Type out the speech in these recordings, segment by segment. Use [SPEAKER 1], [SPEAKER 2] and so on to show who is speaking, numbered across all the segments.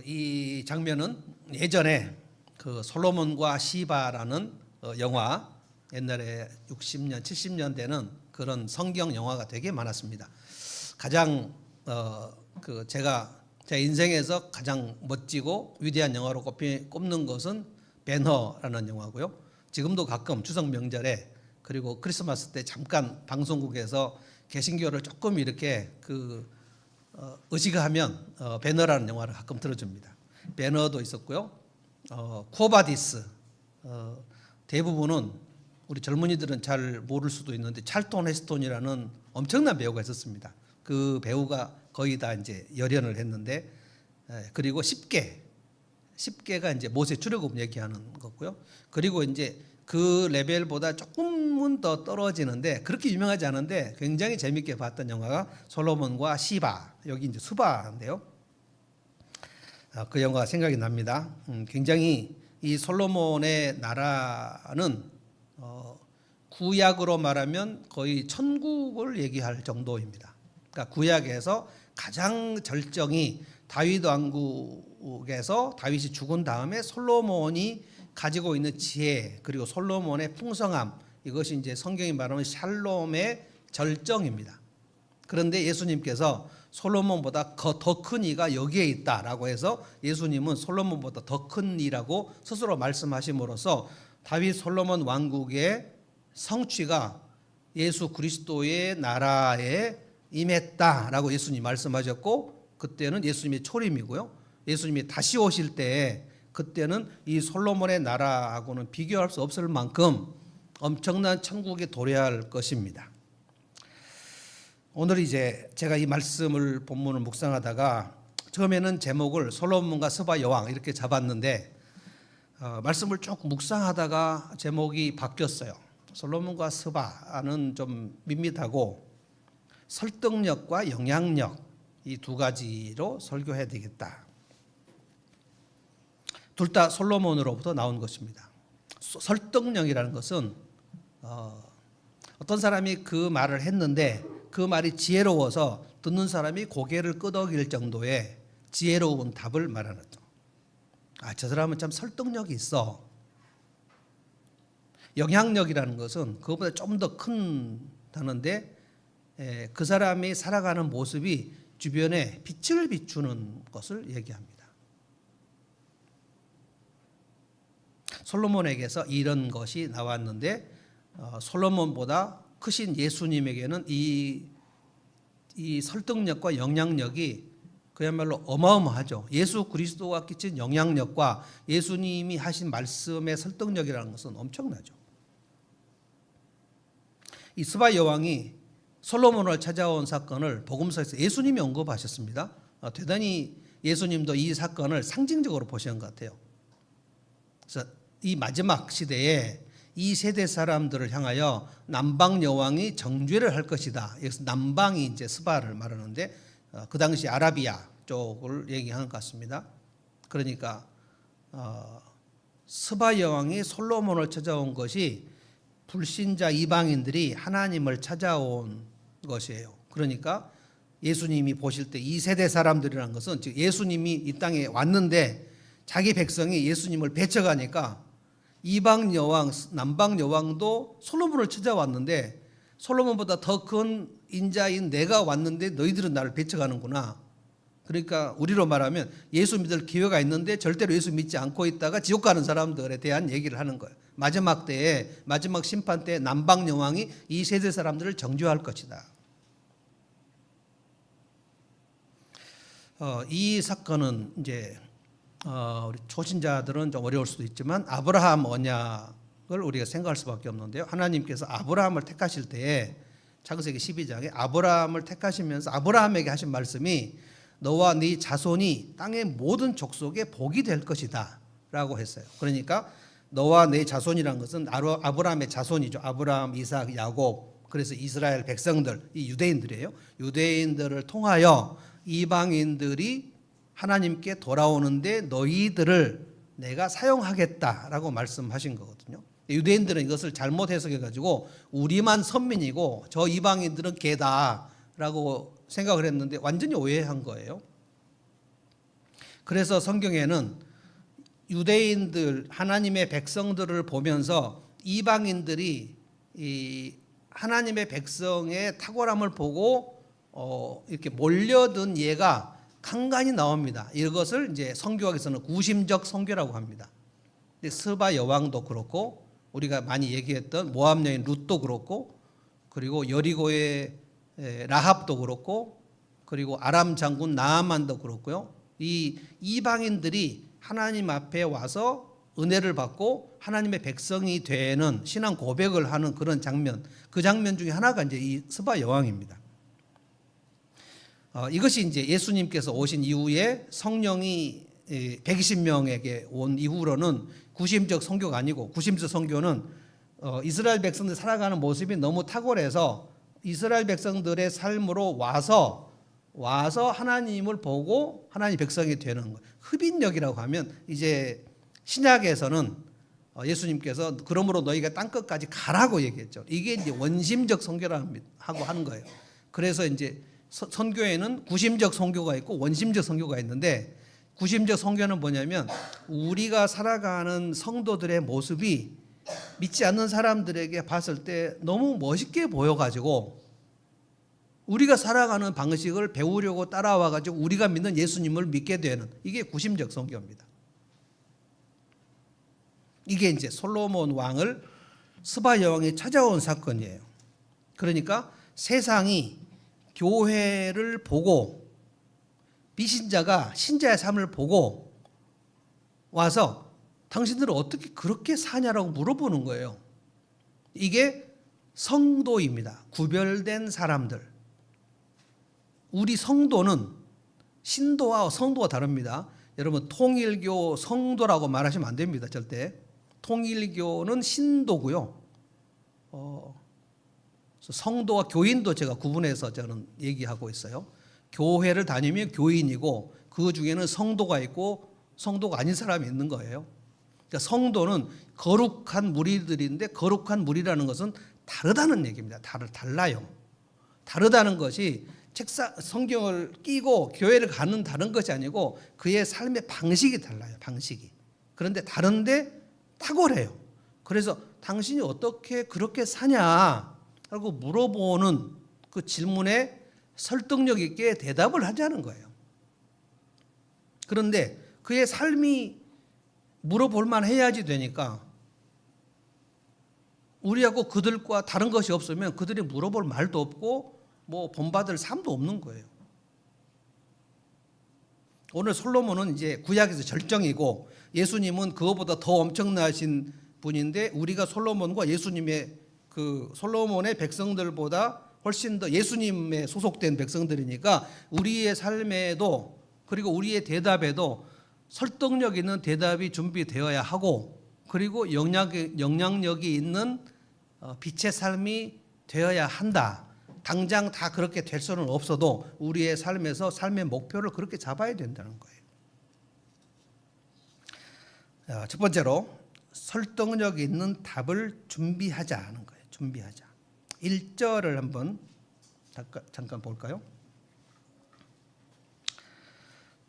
[SPEAKER 1] 이 장면은 예전에 그 솔로몬과 시바라는 영화, 옛날에 60년, 70년대는 그런 성경 영화가 되게 많았습니다. 가장 제가 제 인생에서 가장 멋지고 위대한 영화로 꼽는 것은 벤허라는 영화고요. 지금도 가끔 추석 명절에 그리고 크리스마스 때 잠깐 방송국에서 개신교를 조금 이렇게 의식하면 배너라는 영화를 가끔 들어줍니다. 배너도 있었고요. 쿠오바디스, 대부분은 우리 젊은이들은 잘 모를 수도 있는데 찰톤 헤스톤이라는 엄청난 배우가 있었습니다. 그 배우가 거의 다 이제 열연을 했는데, 그리고 10개가 이제 모세 출애굽 얘기하는 거고요. 그리고 이제 그 레벨보다 조금은 더 떨어지는데 그렇게 유명하지 않은데 굉장히 재밌게 봤던 영화가 솔로몬과 시바, 여기 이제 수바인데요. 그 영화가 생각이 납니다. 굉장히 이 솔로몬의 나라는 구약으로 말하면 거의 천국을 얘기할 정도입니다. 그러니까 구약에서 가장 절정이 다윗 왕국에서 다윗이 죽은 다음에 솔로몬이 가지고 있는 지혜, 그리고 솔로몬의 풍성함, 이것이 이제 성경이 말하면 샬롬의 절정입니다. 그런데 예수님께서 솔로몬보다 더 큰 이가 여기에 있다라고 해서 예수님은 솔로몬보다 더 큰 이라고 스스로 말씀하심으로써 다윗 솔로몬 왕국의 성취가 예수 그리스도의 나라에 임했다라고 예수님이 말씀하셨고, 그때는 예수님의 초림이고요. 예수님이 다시 오실 때 그때는 이 솔로몬의 나라하고는 비교할 수 없을 만큼 엄청난 천국에 도래할 것입니다. 오늘 이제 제가 이 말씀을 본문을 묵상하다가 처음에는 제목을 솔로몬과 스바 여왕 이렇게 잡았는데 말씀을 쭉 묵상하다가 제목이 바뀌었어요. 솔로몬과 스바는 좀 밋밋하고 설득력과 영향력, 이 두 가지로 설교해야 되겠다. 둘 다 솔로몬으로부터 나온 것입니다. 설득력이라는 것은 어떤 사람이 그 말을 했는데 그 말이 지혜로워서 듣는 사람이 고개를 끄덕일 정도의 지혜로운 답을 말하는 거죠. 저 사람은 참 설득력이 있어. 영향력이라는 것은 그것보다 좀 더 큰 단어인데 그 사람이 살아가는 모습이 주변에 빛을 비추는 것을 얘기합니다. 솔로몬에게서 이런 것이 나왔는데 솔로몬보다 크신 예수님에게는 이 설득력과 영향력이 그야말로 어마어마하죠. 예수 그리스도가 끼친 영향력과 예수님이 하신 말씀의 설득력이라는 것은 엄청나죠. 이 스바 여왕이 솔로몬을 찾아온 사건을 복음서에서 예수님이 언급하셨습니다. 대단히 예수님도 이 사건을 상징적으로 보시는 것 같아요. 그래서 이 마지막 시대에 이 세대 사람들을 향하여 남방 여왕이 정죄를 할 것이다. 여기서 남방이 이제 스바를 말하는데 그 당시 아라비아 쪽을 얘기하는 것 같습니다. 그러니까 스바 여왕이 솔로몬을 찾아온 것이 불신자 이방인들이 하나님을 찾아온 것이에요. 그러니까 예수님이 보실 때 이 세대 사람들이라는 것은 즉 예수님이 이 땅에 왔는데 자기 백성이 예수님을 배척하니까 이방 여왕, 남방 여왕도 솔로몬을 찾아왔는데 솔로몬보다 더 큰 인자인 내가 왔는데 너희들은 나를 배척하는구나. 그러니까 우리로 말하면 예수 믿을 기회가 있는데 절대로 예수 믿지 않고 있다가 지옥 가는 사람들에 대한 얘기를 하는 거예요. 마지막 때에, 마지막 심판 때에 남방 여왕이 이 세대 사람들을 정죄할 것이다. 이 사건은 이제 우리 초신자들은 좀 어려울 수도 있지만 아브라함 언약을 우리가 생각할 수밖에 없는데요. 하나님께서 아브라함을 택하실 때에 창세기 12장에 아브라함을 택하시면서 아브라함에게 하신 말씀이 너와 네 자손이 땅의 모든 족속에 복이 될 것이다 라고 했어요. 그러니까 너와 내 자손이란 것은 아브라함의 자손이죠. 아브라함, 이삭, 야곱. 그래서 이스라엘 백성들, 이 유대인들이에요. 유대인들을 통하여 이방인들이 하나님께 돌아오는데 너희들을 내가 사용하겠다라고 말씀하신 거거든요. 유대인들은 이것을 잘못 해석해가지고 우리만 선민이고 저 이방인들은 개다라고 생각을 했는데 완전히 오해한 거예요. 그래서 성경에는 유대인들, 하나님의 백성들을 보면서 이방인들이 이 하나님의 백성의 탁월함을 보고 이렇게 몰려든 예가 간간히 나옵니다. 이것을 이제 선교학에서는 구심적 선교라고 합니다. 스바 여왕도 그렇고, 우리가 많이 얘기했던 모압 여인 룻도 그렇고, 그리고 여리고의 라합도 그렇고, 그리고 아람 장군 나아만도 그렇고요. 이 이방인들이 하나님 앞에 와서 은혜를 받고 하나님의 백성이 되는 신앙 고백을 하는 그런 장면, 그 장면 중에 하나가 이제 이 스바 여왕입니다. 이것이 이제 예수님께서 오신 이후에 성령이 120명에게 온 이후로는 구심적 선교가 아니고, 구심적 선교는 이스라엘 백성들 살아가는 모습이 너무 탁월해서 이스라엘 백성들의 삶으로 와서 하나님을 보고 하나님 백성이 되는 거예요. 흡인력이라고 하면 이제 신약에서는 예수님께서 그러므로 너희가 땅끝까지 가라고 얘기했죠. 이게 이제 원심적 선교라고 하는 거예요. 그래서 이제 선교에는 구심적 선교가 있고 원심적 선교가 있는데, 구심적 선교는 뭐냐면 우리가 살아가는 성도들의 모습이 믿지 않는 사람들에게 봤을 때 너무 멋있게 보여가지고 우리가 살아가는 방식을 배우려고 따라와가지고 우리가 믿는 예수님을 믿게 되는, 이게 구심적 선교입니다. 이게 이제 솔로몬 왕을 스바 여왕이 찾아온 사건이에요. 그러니까 세상이 교회를 보고, 비신자가 신자의 삶을 보고 와서 당신들은 어떻게 그렇게 사냐라고 물어보는 거예요. 이게 성도입니다. 구별된 사람들. 우리 성도는 신도와 성도가 다릅니다. 여러분, 통일교 성도라고 말하시면 안 됩니다. 절대. 통일교는 신도고요. 성도와 교인도 제가 구분해서 저는 얘기하고 있어요. 교회를 다니면 교인이고, 그 중에는 성도가 있고 성도가 아닌 사람이 있는 거예요. 그러니까 성도는 거룩한 무리들인데, 거룩한 무리라는 것은 다르다는 얘기입니다. 달라요. 다르다는 것이 성경을 끼고 교회를 가는 다른 것이 아니고 그의 삶의 방식이 달라요. 방식이. 그런데 다른데 탁월해요. 그래서 당신이 어떻게 그렇게 사냐 하고 물어보는 그 질문에 설득력 있게 대답을 하자는 거예요. 그런데 그의 삶이 물어볼 만 해야지 되니까, 우리하고 그들과 다른 것이 없으면 그들이 물어볼 말도 없고 뭐 본받을 삶도 없는 거예요. 오늘 솔로몬은 이제 구약에서 절정이고, 예수님은 그거보다 더 엄청나신 분인데, 우리가 솔로몬과 예수님의 그 솔로몬의 백성들보다 훨씬 더 예수님에 소속된 백성들이니까 우리의 삶에도, 그리고 우리의 대답에도 설득력 있는 대답이 준비되어야 하고, 그리고 영향력이 있는 빛의 삶이 되어야 한다. 당장 다 그렇게 될 수는 없어도 우리의 삶에서 삶의 목표를 그렇게 잡아야 된다는 거예요. 첫 번째로 설득력 있는 답을 준비하자는 거예요. 준비하자. 1절을 한번 잠깐 볼까요?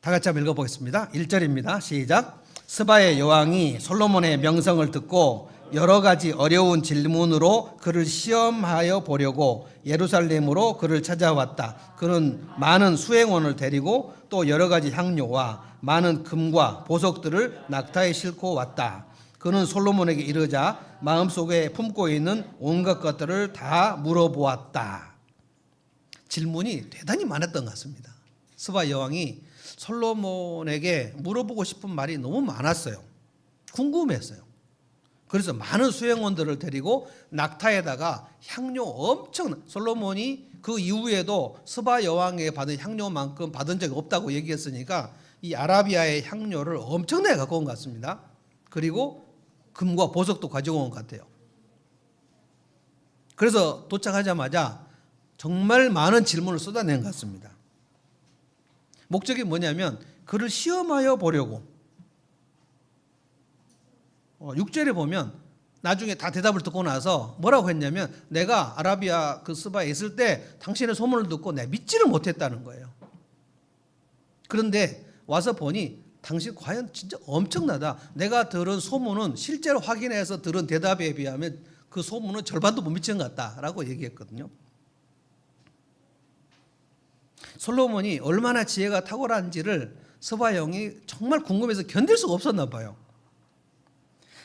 [SPEAKER 1] 다 같이 한번 읽어보겠습니다. 1절입니다. 시작. 스바의 여왕이 솔로몬의 명성을 듣고 여러 가지 어려운 질문으로 그를 시험하여 보려고 예루살렘으로 그를 찾아왔다. 그는 많은 수행원을 데리고 또 여러 가지 향료와 많은 금과 보석들을 낙타에 싣고 왔다. 그는 솔로몬에게 이르자 마음속에 품고 있는 온갖 것들을 다 물어보았다. 질문이 대단히 많았던 것 같습니다. 스바 여왕이 솔로몬에게 물어보고 싶은 말이 너무 많았어요. 궁금했어요. 그래서 많은 수행원들을 데리고 낙타에다가 향료 엄청, 솔로몬이 그 이후에도 스바 여왕에게 받은 향료만큼 받은 적이 없다고 얘기했으니까 이 아라비아의 향료를 엄청나게 갖고 온 것 같습니다. 그리고 금과 보석도 가지고 온 것 같아요. 그래서 도착하자마자 정말 많은 질문을 쏟아낸 것 같습니다. 목적이 뭐냐면 그를 시험하여 보려고. 6절에 보면 나중에 다 대답을 듣고 나서 뭐라고 했냐면, 내가 아라비아 그 스바에 있을 때 당신의 소문을 듣고 내가 믿지를 못했다는 거예요. 그런데 와서 보니 당신 과연 진짜 엄청나다. 내가 들은 소문은 실제로 확인해서 들은 대답에 비하면 그 소문은 절반도 못 미치는 것 같다라고 얘기했거든요. 솔로몬이 얼마나 지혜가 탁월한지를 스바형이 정말 궁금해서 견딜 수가 없었나 봐요.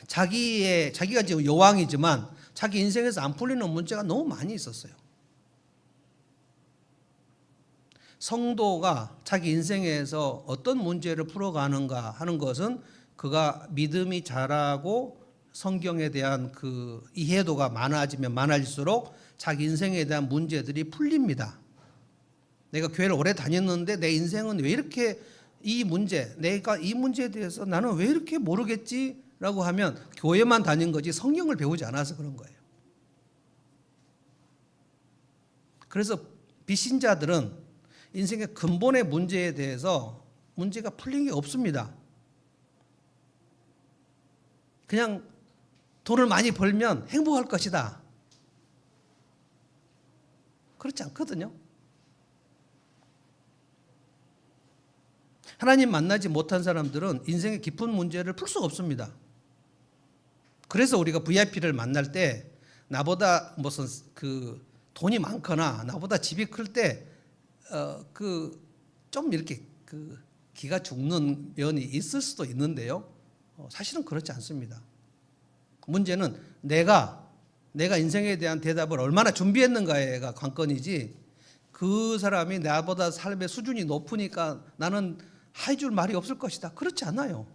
[SPEAKER 1] 자기가 지금 여왕이지만 자기 인생에서 안 풀리는 문제가 너무 많이 있었어요. 성도가 자기 인생에서 어떤 문제를 풀어가는가 하는 것은 그가 믿음이 자라고 성경에 대한 그 이해도가 많아지면 많아질수록 자기 인생에 대한 문제들이 풀립니다. 내가 교회를 오래 다녔는데 내 인생은 왜 이렇게 내가 이 문제에 대해서 나는 왜 이렇게 모르겠지? 라고 하면 교회만 다닌 거지 성경을 배우지 않아서 그런 거예요. 그래서 비신자들은 인생의 근본의 문제에 대해서 문제가 풀린 게 없습니다. 그냥 돈을 많이 벌면 행복할 것이다. 그렇지 않거든요. 하나님 만나지 못한 사람들은 인생의 깊은 문제를 풀 수가 없습니다. 그래서 우리가 VIP를 만날 때 나보다 무슨 그 돈이 많거나 나보다 집이 클 때 좀 이렇게 기가 죽는 면이 있을 수도 있는데요. 사실은 그렇지 않습니다. 문제는 내가 인생에 대한 대답을 얼마나 준비했는가가 관건이지 그 사람이 나보다 삶의 수준이 높으니까 나는 해줄 말이 없을 것이다. 그렇지 않아요.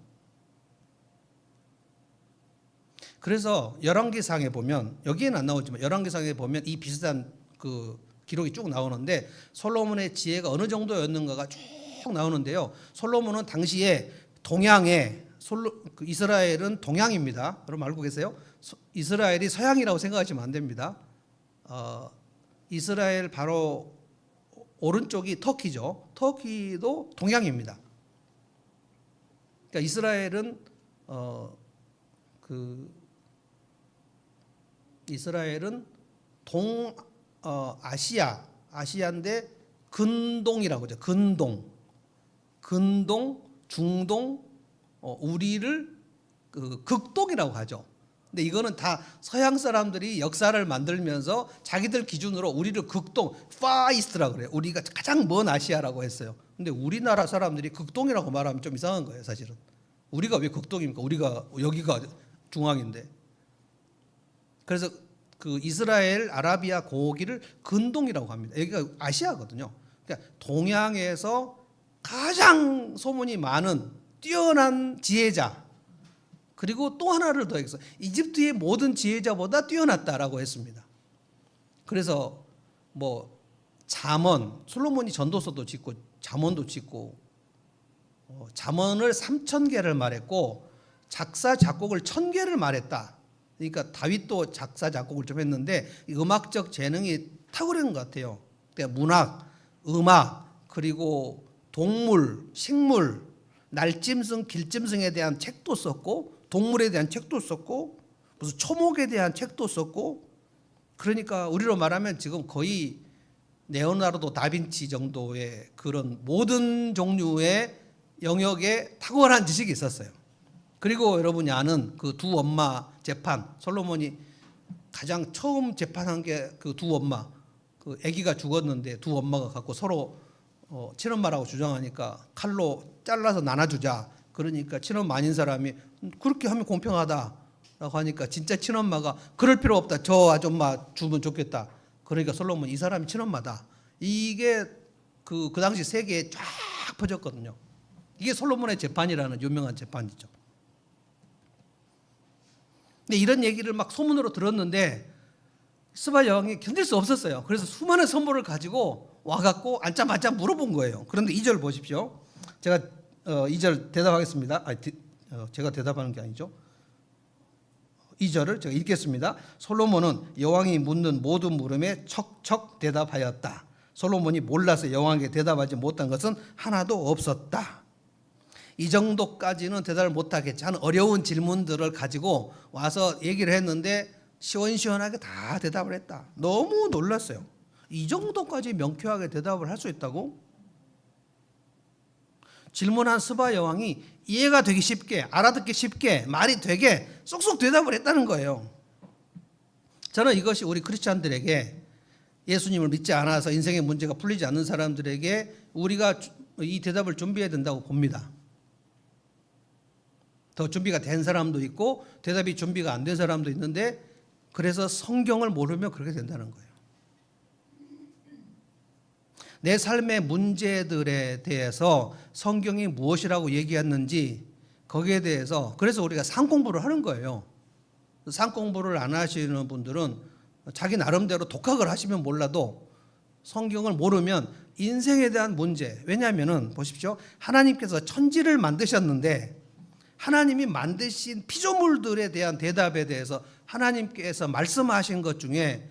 [SPEAKER 1] 그래서 열왕기상에 보면 여기에는 안 나오지만 열왕기상에 보면 이 비슷한 그 기록이 쭉 나오는데 솔로몬의 지혜가 어느 정도였는가가 쭉 나오는데요. 솔로몬은 당시에 동양에 이스라엘은 동양입니다. 여러분 알고 계세요? 이스라엘이 서양이라고 생각하시면 안 됩니다. 이스라엘 바로 오른쪽이 터키죠. 터키도 동양입니다. 그러니까 이스라엘은 아시아인데 근동이라고 하죠. 근동, 중동, 우리를 극동이라고 하죠. 근데 이거는 다 서양 사람들이 역사를 만들면서 자기들 기준으로 우리를 극동, 파이스트라고 그래요. 우리가 가장 먼 아시아라고 했어요. 근데 우리나라 사람들이 극동이라고 말하면 좀 이상한 거예요, 사실은. 우리가 왜 극동입니까? 우리가 여기가 중앙인데. 그래서 그 이스라엘 아라비아 고기를 근동이라고 합니다. 여기가 아시아거든요. 그러니까 동양에서 가장 소문이 많은 뛰어난 지혜자, 그리고 또 하나를 더해서 이집트의 모든 지혜자보다 뛰어났다라고 했습니다. 그래서 뭐 잠언, 솔로몬이 전도서도 짓고 잠언도 짓고 잠언을 3,000개를 말했고 작사 작곡을 1,000개를 말했다. 그러니까 다윗도 작사 작곡을 좀 했는데 음악적 재능이 탁월한 것 같아요. 그러니까 문학, 음악, 그리고 동물, 식물, 날짐승, 길짐승에 대한 책도 썼고 동물에 대한 책도 썼고 무슨 초목에 대한 책도 썼고 그러니까 우리로 말하면 지금 거의 레오나르도 다빈치 정도의 그런 모든 종류의 영역에 탁월한 지식이 있었어요. 그리고 여러분이 아는 그 두 엄마 재판, 솔로몬이 가장 처음 재판한 게 그 두 엄마, 그 아기가 죽었는데 두 엄마가 갖고 서로 친엄마라고 주장하니까 칼로 잘라서 나눠주자. 그러니까 친엄마 아닌 사람이 그렇게 하면 공평하다라고 하니까 진짜 친엄마가 그럴 필요 없다. 저 아줌마 주면 좋겠다. 그러니까 솔로몬 이 사람이 친엄마다. 이게 그 당시 세계에 쫙 퍼졌거든요. 이게 솔로몬의 재판이라는 유명한 재판이죠. 근데 이런 얘기를 막 소문으로 들었는데 스바 여왕이 견딜 수 없었어요. 그래서 수많은 선물을 가지고 와갖고 앉자마자 물어본 거예요. 그런데 2절 보십시오. 제가 2절 대답하겠습니다. 제가 대답하는 게 아니죠. 2절을 제가 읽겠습니다. 솔로몬은 여왕이 묻는 모든 물음에 척척 대답하였다. 솔로몬이 몰라서 여왕에게 대답하지 못한 것은 하나도 없었다. 이 정도까지는 대답을 못하겠지 하는 어려운 질문들을 가지고 와서 얘기를 했는데 시원시원하게 다 대답을 했다. 너무 놀랐어요. 이 정도까지 명쾌하게 대답을 할 수 있다고? 질문한 스바 여왕이 이해가 되기 쉽게, 알아듣기 쉽게, 말이 되게 쏙쏙 대답을 했다는 거예요. 저는 이것이 우리 크리스찬들에게, 예수님을 믿지 않아서 인생의 문제가 풀리지 않는 사람들에게 우리가 이 대답을 준비해야 된다고 봅니다. 더 준비가 된 사람도 있고 대답이 준비가 안 된 사람도 있는데, 그래서 성경을 모르면 그렇게 된다는 거예요. 내 삶의 문제들에 대해서 성경이 무엇이라고 얘기했는지 거기에 대해서, 그래서 우리가 상 공부를 하는 거예요. 상 공부를 안 하시는 분들은 자기 나름대로 독학을 하시면 몰라도 성경을 모르면 인생에 대한 문제, 왜냐하면은 보십시오, 하나님께서 천지를 만드셨는데 하나님이 만드신 피조물들에 대한 대답에 대해서 하나님께서 말씀하신 것 중에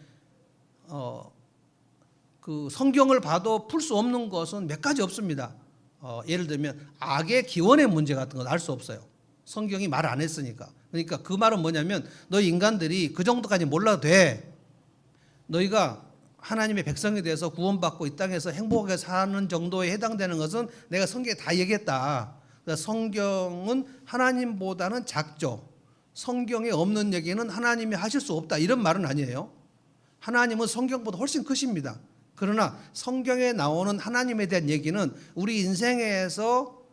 [SPEAKER 1] 그 성경을 봐도 풀 수 없는 것은 몇 가지 없습니다. 예를 들면 악의 기원의 문제 같은 건 알 수 없어요. 성경이 말 안 했으니까. 그러니까 그 말은 뭐냐면, 너희 인간들이 그 정도까지 몰라도 돼. 너희가 하나님의 백성이 돼서 구원받고 이 땅에서 행복하게 사는 정도에 해당되는 것은 내가 성경에 다 얘기했다. 그러니까 성경은 하나님보다는 작죠. 성경에 없는 얘기는 하나님이 하실 수 없다, 이런 말은 아니에요. 하나님은 성경보다 훨씬 크십니다. 그러나 성경에 나오는 하나님에 대한 얘기는 우리 인생에서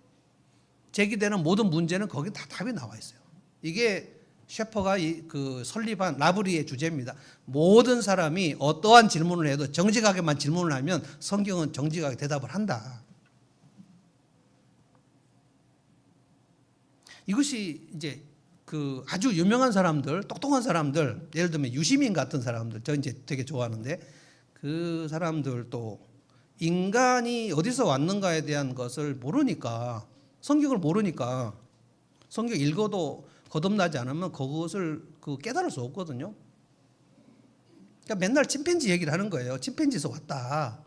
[SPEAKER 1] 제기되는 모든 문제는 거기 다 답이 나와 있어요. 이게 셰퍼가 그 설립한 라브리의 주제입니다. 모든 사람이 어떠한 질문을 해도 정직하게만 질문을 하면 성경은 정직하게 대답을 한다. 이것이 이제 그 아주 유명한 사람들, 똑똑한 사람들, 예를 들면 유시민 같은 사람들, 저 이제 되게 좋아하는데, 그 사람들도 인간이 어디서 왔는가에 대한 것을 모르니까, 성경을 모르니까, 성경 읽어도 거듭나지 않으면 그것을 깨달을 수 없거든요. 그러니까 맨날 침팬지 얘기를 하는 거예요. 침팬지에서 왔다.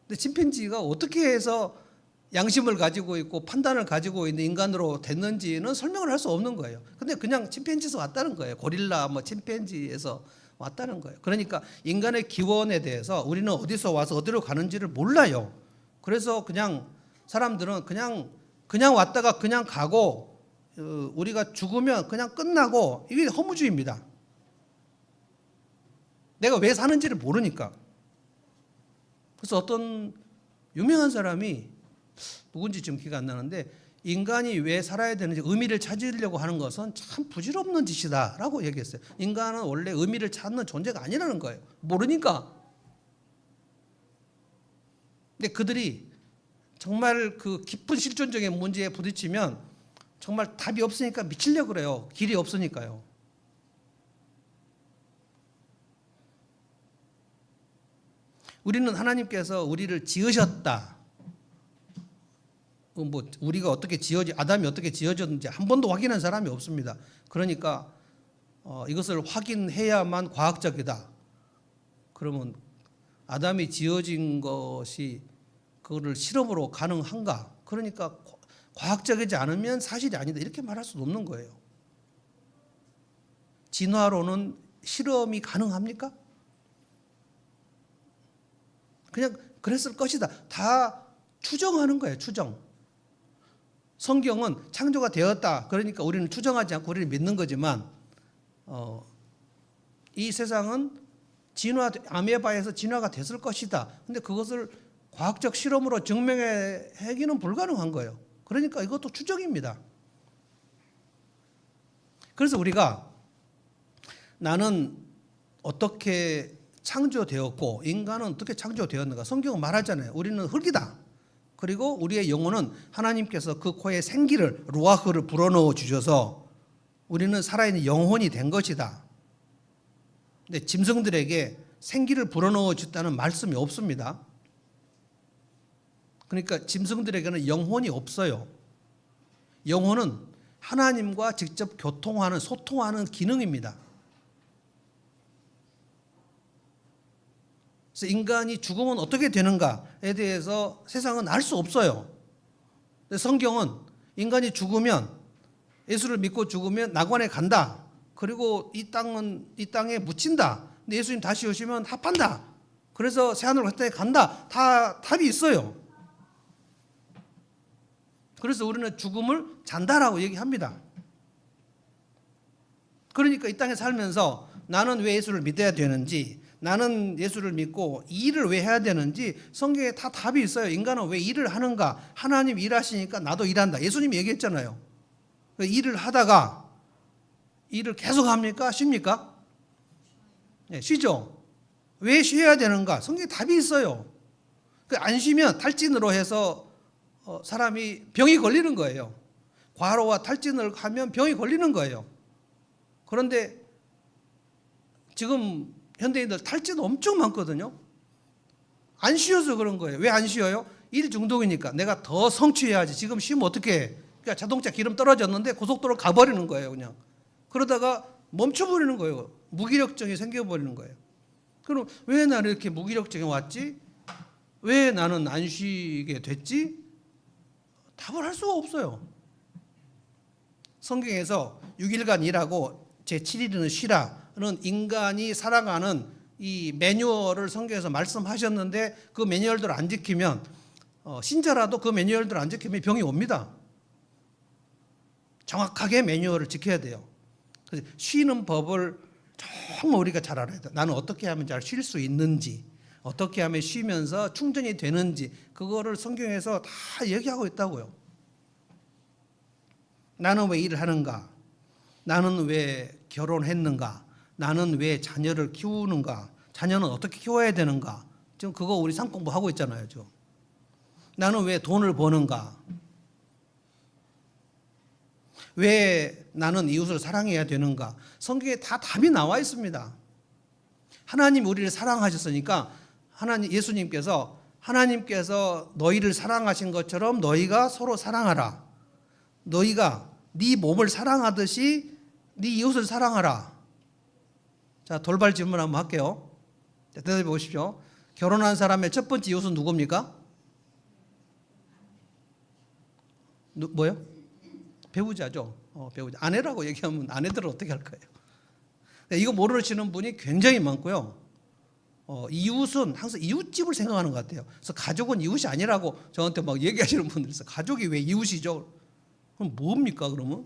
[SPEAKER 1] 근데 침팬지가 어떻게 해서 양심을 가지고 있고 판단을 가지고 있는 인간으로 됐는지는 설명을 할 수 없는 거예요. 근데 그냥 침팬지에서 왔다는 거예요. 고릴라, 침팬지에서 왔다는 거예요. 그러니까 인간의 기원에 대해서 우리는 어디서 와서 어디로 가는지를 몰라요. 그래서 그냥 사람들은 그냥 왔다가 그냥 가고, 우리가 죽으면 그냥 끝나고, 이게 허무주의입니다. 내가 왜 사는지를 모르니까. 그래서 어떤 유명한 사람이, 누군지 지금 기가 안 나는데, 인간이 왜 살아야 되는지 의미를 찾으려고 하는 것은 참 부질없는 짓이다라고 얘기했어요. 인간은 원래 의미를 찾는 존재가 아니라는 거예요. 모르니까. 근데 그들이 정말 그 깊은 실존적인 문제에 부딪히면 정말 답이 없으니까 미치려고 그래요. 길이 없으니까요. 우리는 하나님께서 우리를 지으셨다. 우리가 어떻게 아담이 어떻게 지어졌는지 한 번도 확인한 사람이 없습니다. 그러니까 이것을 확인해야만 과학적이다. 그러면 아담이 지어진 것이 그거를 실험으로 가능한가? 그러니까 과학적이지 않으면 사실이 아니다, 이렇게 말할 수는 없는 거예요. 진화론은 실험이 가능합니까? 그냥 그랬을 것이다. 다 추정하는 거예요. 추정. 성경은 창조가 되었다, 그러니까 우리는 추정하지 않고 우리를 믿는 거지만, 이 세상은 아메바에서 진화가 됐을 것이다. 근데 그것을 과학적 실험으로 증명하기는 불가능한 거예요. 그러니까 이것도 추정입니다. 그래서 우리가 나는 어떻게 창조되었고 인간은 어떻게 창조되었는가, 성경은 말하잖아요. 우리는 흙이다. 그리고 우리의 영혼은 하나님께서 그 코에 생기를, 루아흐를 불어넣어 주셔서 우리는 살아있는 영혼이 된 것이다. 근데 짐승들에게 생기를 불어넣어 줬다는 말씀이 없습니다. 그러니까 짐승들에게는 영혼이 없어요. 영혼은 하나님과 직접 소통하는 기능입니다. 그래서 인간이 죽으면 어떻게 되는가에 대해서 세상은 알 수 없어요. 성경은 인간이 죽으면, 예수를 믿고 죽으면 낙원에 간다. 그리고 이 땅에 묻힌다. 근데 예수님 다시 오시면 합한다. 그래서 새하늘로 갈 때 간다. 다 답이 있어요. 그래서 우리는 죽음을 잔다라고 얘기합니다. 그러니까 이 땅에 살면서 나는 왜 예수를 믿어야 되는지, 나는 예수를 믿고 이 일을 왜 해야 되는지 성경에 다 답이 있어요. 인간은 왜 일을 하는가? 하나님 일하시니까 나도 일한다. 예수님이 얘기했잖아요. 일을 하다가 일을 계속 합니까? 쉽니까? 네, 쉬죠. 왜 쉬어야 되는가? 성경에 답이 있어요. 안 쉬면 탈진으로 해서 사람이 병이 걸리는 거예요. 과로와 탈진을 하면 병이 걸리는 거예요. 그런데 지금 현대인들 탈진 엄청 많거든요. 안 쉬어서 그런 거예요. 왜 안 쉬어요? 일 중독이니까. 내가 더 성취해야지. 지금 쉬면 어떻게 해? 그러니까 자동차 기름 떨어졌는데 고속도로 가버리는 거예요. 그냥. 그러다가 멈춰버리는 거예요. 무기력증이 생겨버리는 거예요. 그럼 왜 나는 이렇게 무기력증이 왔지? 왜 나는 안 쉬게 됐지? 답을 할 수가 없어요. 성경에서 6일간 일하고 제7일은 쉬라는 인간이 살아가는 이 매뉴얼을 성경에서 말씀하셨는데 그 매뉴얼들을 안 지키면 신자라도 그 매뉴얼들을 안 지키면 병이 옵니다. 정확하게 매뉴얼을 지켜야 돼요. 그래서 쉬는 법을 정말 우리가 잘 알아야 돼요. 나는 어떻게 하면 잘 쉴 수 있는지, 어떻게 하면 쉬면서 충전이 되는지 그거를 성경에서 다 얘기하고 있다고요. 나는 왜 일을 하는가? 나는 왜 결혼했는가? 나는 왜 자녀를 키우는가? 자녀는 어떻게 키워야 되는가? 지금 그거 우리 상공부하고 있잖아요. 지금. 나는 왜 돈을 버는가? 왜 나는 이웃을 사랑해야 되는가? 성경에 다 답이 나와 있습니다. 하나님 우리를 사랑하셨으니까 하나님께서 너희를 사랑하신 것처럼 너희가 서로 사랑하라. 너희가 네 몸을 사랑하듯이 네 이웃을 사랑하라. 자, 돌발 질문 한번 할게요. 자, 대답해 보십시오. 결혼한 사람의 첫 번째 이웃은 누굽니까? 뭐요? 배우자죠. 배우자. 아내라고 얘기하면 아내들은 어떻게 할 거예요? 이거 모르시는 분이 굉장히 많고요. 이웃은 항상 이웃집을 생각하는 것 같아요. 그래서 가족은 이웃이 아니라고 저한테 막 얘기하시는 분들 있어요. 가족이 왜 이웃이죠? 그럼 뭡니까 그러면?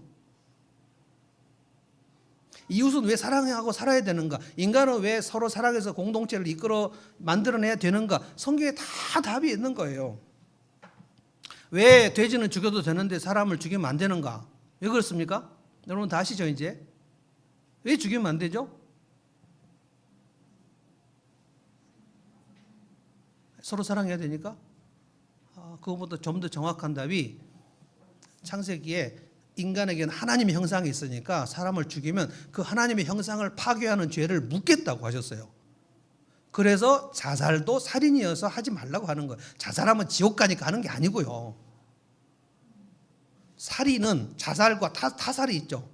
[SPEAKER 1] 이웃은 왜 사랑하고 살아야 되는가? 인간은 왜 서로 사랑해서 공동체를 이끌어 만들어내야 되는가? 성경에 다 답이 있는 거예요. 왜 돼지는 죽여도 되는데 사람을 죽이면 안 되는가? 왜 그렇습니까? 여러분 다 아시죠 이제? 왜 죽이면 안 되죠? 서로 사랑해야 되니까? 그것보다 좀 더 정확한 답이 창세기에 인간에게는 하나님의 형상이 있으니까 사람을 죽이면 그 하나님의 형상을 파괴하는 죄를 묻겠다고 하셨어요. 그래서 자살도 살인이어서 하지 말라고 하는 거예요. 자살하면 지옥 가니까 하는 게 아니고요. 살인은 자살과 타살이 있죠.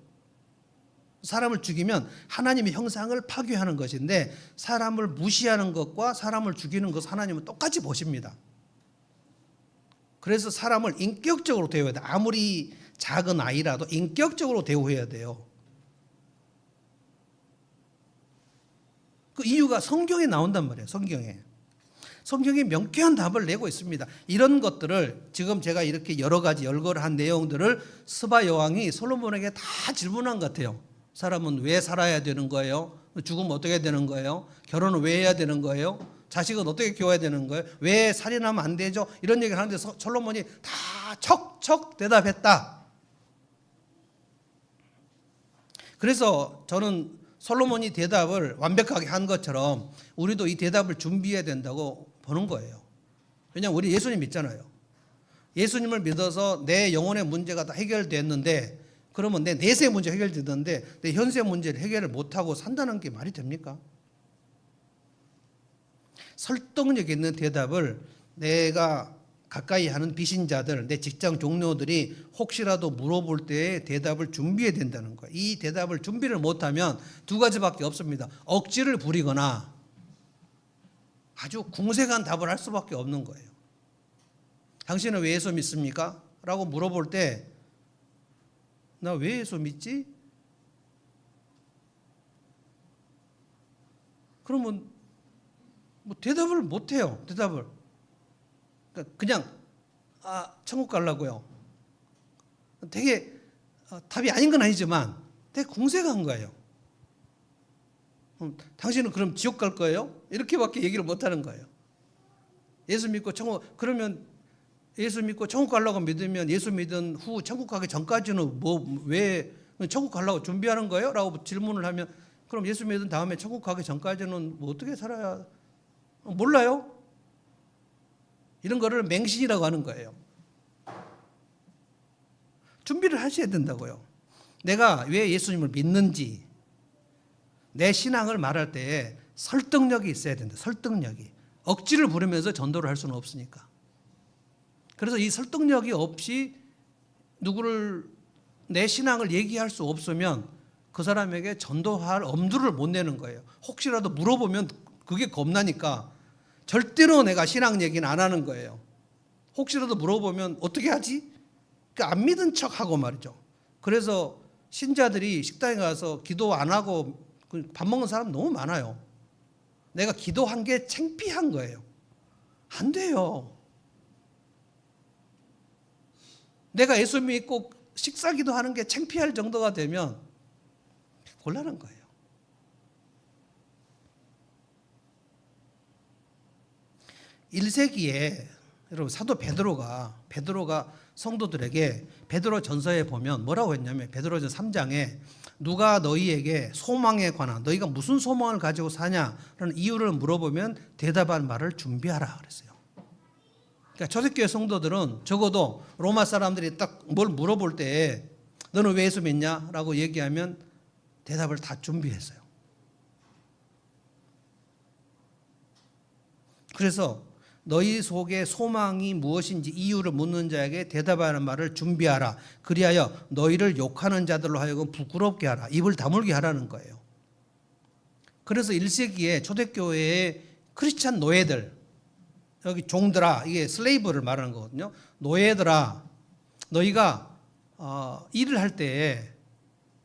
[SPEAKER 1] 사람을 죽이면 하나님의 형상을 파괴하는 것인데 사람을 무시하는 것과 사람을 죽이는 것 하나님은 똑같이 보십니다. 그래서 사람을 인격적으로 대우해야 돼요. 아무리 작은 아이라도 인격적으로 대우해야 돼요. 그 이유가 성경에 나온단 말이에요. 성경이 명쾌한 답을 내고 있습니다. 이런 것들을 지금 제가 이렇게 여러 가지 열거한 내용들을 스바 여왕이 솔로몬에게 다 질문한 것 같아요. 사람은 왜 살아야 되는 거예요? 죽으면 어떻게 되는 거예요? 결혼은 왜 해야 되는 거예요? 자식은 어떻게 키워야 되는 거예요? 왜 살인하면 안 되죠? 이런 얘기를 하는데 솔로몬이 다 척척 대답했다. 그래서 저는 솔로몬이 대답을 완벽하게 한 것처럼 우리도 이 대답을 준비해야 된다고 보는 거예요. 왜냐하면 우리 예수님 믿잖아요. 예수님을 믿어서 내 영혼의 문제가 다 해결됐는데 그러면 내 내세 문제 해결됐는데 내 현세 문제를 해결을 못하고 산다는 게 말이 됩니까? 설득력 있는 대답을 내가 가까이 하는 비신자들, 내 직장 동료들이 혹시라도 물어볼 때의 대답을 준비해야 된다는 거예요. 이 대답을 준비를 못하면 두 가지밖에 없습니다. 억지를 부리거나 아주 궁색한 답을 할 수밖에 없는 거예요. 당신은 왜 예수 믿습니까? 라고 물어볼 때 나 왜 예수 믿지? 그러면 뭐 대답을 못해요. 대답을. 그냥 천국 가려고요. 되게 답이 아닌 건 아니지만 되게 궁색한 거예요. 당신은 그럼 지옥 갈 거예요? 이렇게밖에 얘기를 못 하는 거예요. 예수 믿고 그러면 예수 믿고 천국 가려고 믿으면 예수 믿은 후 천국 가기 전까지는 왜 천국 가려고 준비하는 거예요? 라고 질문을 하면 그럼 예수 믿은 다음에 천국 가기 전까지는 어떻게 살아야 몰라요? 이런 거를 맹신이라고 하는 거예요. 준비를 하셔야 된다고요. 내가 왜 예수님을 믿는지 내 신앙을 말할 때 설득력이 있어야 된다. 설득력이. 억지를 부리면서 전도를 할 수는 없으니까. 그래서 이 설득력이 없이 누구를 내 신앙을 얘기할 수 없으면 그 사람에게 전도할 엄두를 못 내는 거예요. 혹시라도 물어보면 그게 겁나니까 절대로 내가 신앙 얘기는 안 하는 거예요. 혹시라도 물어보면 어떻게 하지? 그러니까 안 믿은 척하고 말이죠. 그래서 신자들이 식당에 가서 기도 안 하고 밥 먹는 사람 너무 많아요. 내가 기도한 게 창피한 거예요. 안 돼요. 내가 예수 믿고 식사 기도하는 게 창피할 정도가 되면 곤란한 거예요. (1세기에) 여러분 사도 베드로가 성도들에게 베드로 전서에 보면 뭐라고 했냐면 베드로전 3장에 누가 너희에게 소망에 관한 너희가 무슨 소망을 가지고 사냐라는 이유를 물어보면 대답할 말을 준비하라 그랬어요. 그러니까 초대교회 성도들은 적어도 로마 사람들이 딱 뭘 물어볼 때 너는 왜 예수 믿냐라고 얘기하면 대답을 다 준비했어요. 그래서 너희 속에 소망이 무엇인지 이유를 묻는 자에게 대답하는 말을 준비하라. 그리하여 너희를 욕하는 자들로 하여금 부끄럽게 하라. 입을 다물게 하라는 거예요. 그래서 1세기에 초대교회의 크리스찬 노예들, 여기 종들아, 이게 슬레이브를 말하는 거거든요. 노예들아, 너희가 일을 할 때,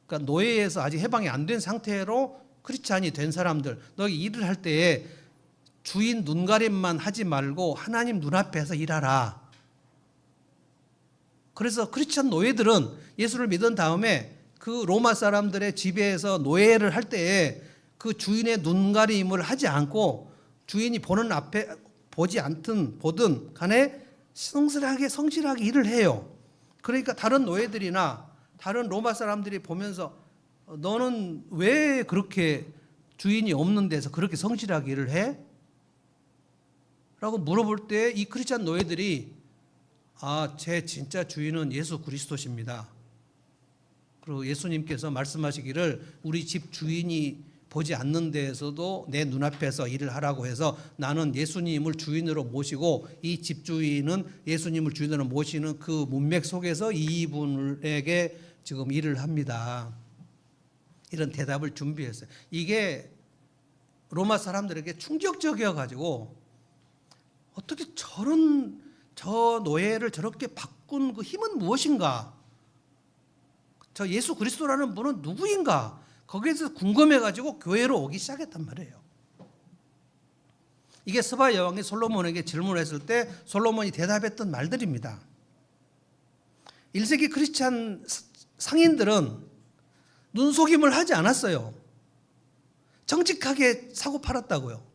[SPEAKER 1] 그러니까 노예에서 아직 해방이 안 된 상태로 크리스찬이 된 사람들, 너희 일을 할 때에 주인 눈가림만 하지 말고 하나님 눈앞에서 일하라. 그래서 크리스찬 노예들은 예수를 믿은 다음에 그 로마 사람들의 지배에서 노예를 할 때에 그 주인의 눈가림을 하지 않고 주인이 보는 앞에 보지 않든 보든 간에 성실하게 일을 해요. 그러니까 다른 노예들이나 다른 로마 사람들이 보면서 너는 왜 그렇게 주인이 없는 데서 그렇게 성실하게 일을 해? 라고 물어볼 때 이 크리스찬 노예들이 제 진짜 주인은 예수 그리스도십니다. 그리고 예수님께서 말씀하시기를 우리 집 주인이 보지 않는 데에서도 내 눈앞에서 일을 하라고 해서 나는 예수님을 주인으로 모시고 이 집주인은 예수님을 주인으로 모시는 그 문맥 속에서 이분에게 지금 일을 합니다. 이런 대답을 준비했어요. 이게 로마 사람들에게 충격적이어 가지고 어떻게 저 노예를 저렇게 바꾼 그 힘은 무엇인가? 저 예수 그리스도라는 분은 누구인가? 거기에 대해서 궁금해가지고 교회로 오기 시작했단 말이에요. 이게 스바 여왕이 솔로몬에게 질문했을 때 솔로몬이 대답했던 말들입니다. 1세기 크리스찬 상인들은 눈속임을 하지 않았어요. 정직하게 사고 팔았다고요.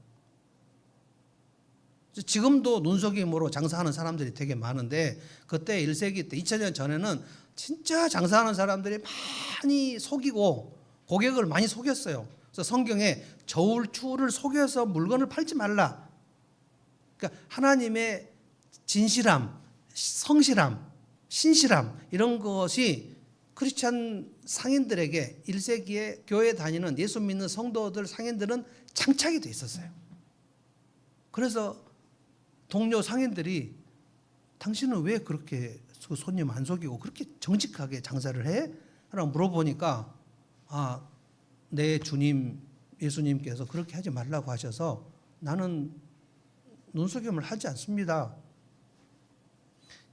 [SPEAKER 1] 지금도 눈속임으로 장사하는 사람들이 되게 많은데 그때 1세기 때 2000년 전에는 진짜 장사하는 사람들이 많이 속이고 고객을 많이 속였어요. 그래서 성경에 저울 추를 속여서 물건을 팔지 말라. 그러니까 하나님의 진실함, 성실함, 신실함 이런 것이 크리스찬 상인들에게 1세기에 교회 다니는 예수 믿는 성도들 상인들은 장착이 돼 있었어요. 그래서 동료 상인들이 당신은 왜 그렇게 손님 안 속이고 그렇게 정직하게 장사를 해? 라고 물어보니까 내 주님 예수님께서 그렇게 하지 말라고 하셔서 나는 눈속임을 하지 않습니다.